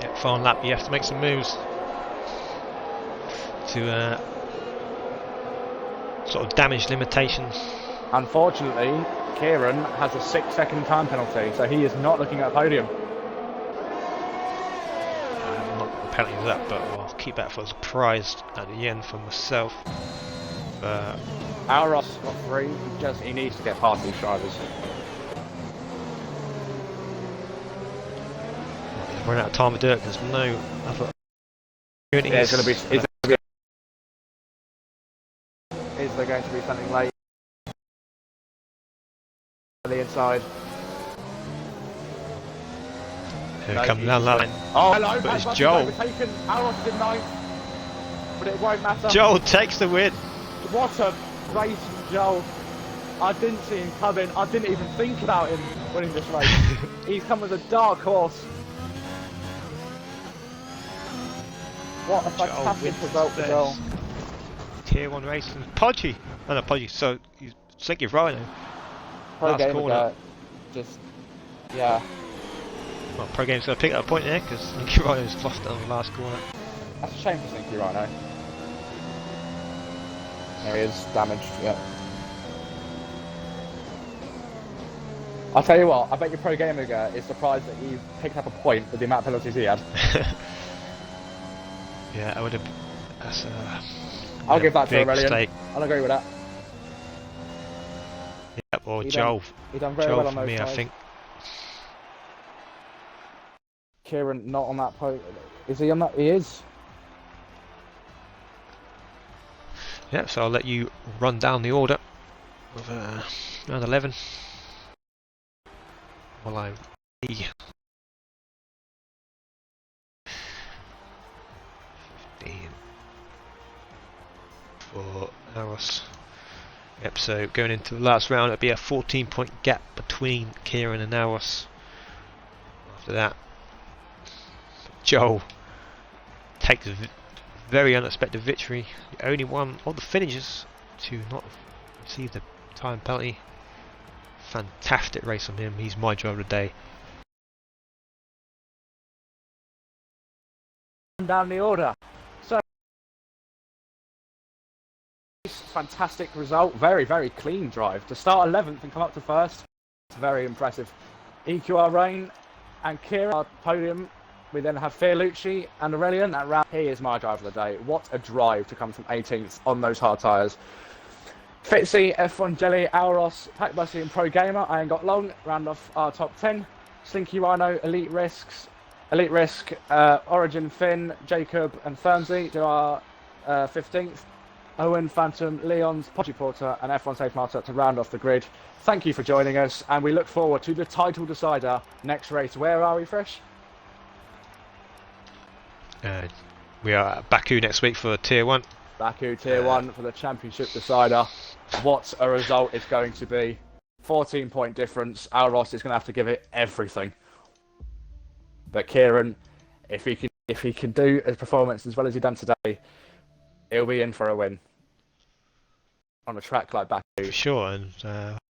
Yeah, final lap. You have to make some moves to sort of damage limitations. Unfortunately, Kieran has a 6-second time penalty, so he is not looking at a podium. I'm not got a penalty for that, but I'll keep that for a surprise at the end for myself. Auros got 3. He needs to get past these drivers. He's run out of time to do it. There's no other. Yeah, it's going to be. Is there going to be something late on the inside? Here it comes down the line. Oh, hello. But it's Joel. Overtaken. Auros is in 9th, but it won't matter. Joel takes the win. What a race from Joel. I didn't see him coming. I didn't even think about him winning this race. He's come as a dark horse. What a fantastic result for Joel. Tier 1 racing. Podgy. Oh no, Podgy. So, Slinky Rhino. Pro Last Gamer corner. just, yeah. Well, Pro Game's going to pick up a point there because Slinky Rhino's lost it on the last corner. That's a shame for Slinky Rhino. There he is, damaged, yeah. I'll tell you what, I bet your Pro Gamer is surprised that he picked up a point with the amount of penalties he had. Yeah, I would have. That's I'll give that to big Aurelian. mistake. I'll agree with that. Yeah, or He Joel. He done very Joel well on for those me, sides. I think. Kieran not on that podium. Is he on that? He is. Yeah, so I'll let you run down the order of round 11. While I see 15 for Auros. Yep, so going into the last round, it'll be a 14-point gap between Kieran and Auros. After that, Joel takes a very unexpected victory. The only one of the finishers to not receive the time penalty. Fantastic race from him. He's my driver of the day. Down the order. So, fantastic result. Very, very clean drive. To start 11th and come up to 1st. It's very impressive. EQR Rain and Kieran are podium. We then have Fierlucci and Aurelian. That round, he is my driver of the day. What a drive to come from 18th on those hard tyres. Fitzy, F1 Jelly, Auros, Pack Bussy and Pro Gamer. I ain't got long. Round off our top 10. Slinky Rhino, Elite Risk, Origin Finn, Jacob and Fernsey do our 15th. Owen, Phantom, Leon's, Podgy Porter and F1 Safe Martyr to round off the grid. Thank you for joining us and we look forward to the title decider next race. Where are we, Fresh? We are at Baku next week for Tier 1. Baku Tier 1 for the championship decider. What a result it's going to be. 14-point difference. Auros is going to have to give it everything. But Kieran, if he can do his performance as well as he done today, he'll be in for a win. On a track like Baku. For sure, and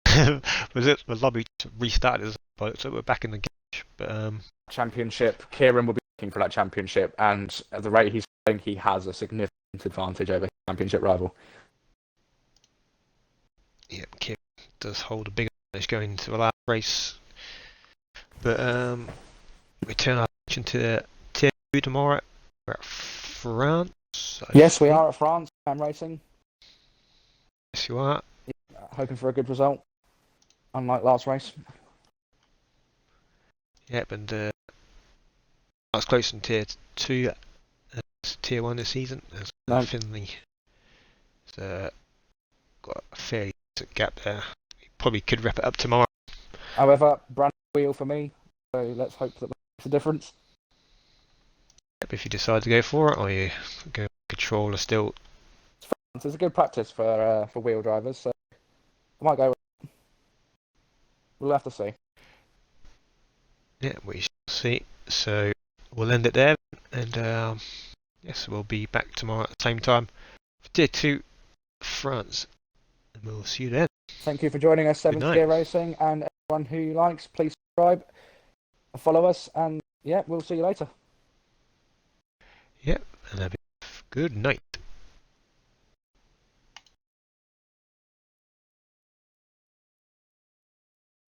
the lobby restarted, so we're back in the game. But championship, Kieran will be looking for that championship, and at the rate he's going, he has a significant advantage over his championship rival. Yeah, Kieran does hold a big advantage going into the last race. But we turn our attention to Tier 2 tomorrow. We're at France. Yes, we are at France. I'm racing. Yes, you are. Hoping for a good result, unlike last race. Yep, and that's close in Tier 2 as Tier 1 this season. As Finley got a fairly decent gap there. He probably could wrap it up tomorrow. However, brand new wheel for me, so let's hope that makes a difference. Yep, if you decide to go for it, or you go controller still So it's a good practice for wheel drivers. So I might go. We'll have to see. Yeah, we shall see. So we'll end it there, and yes, we'll be back tomorrow at the same time for Tier 2 France, and we'll see you then. Thank you for joining us, Seventh night. Gear Racing, and everyone who likes, please subscribe, follow us, and yeah, we'll see you later. Yep, and have a good night.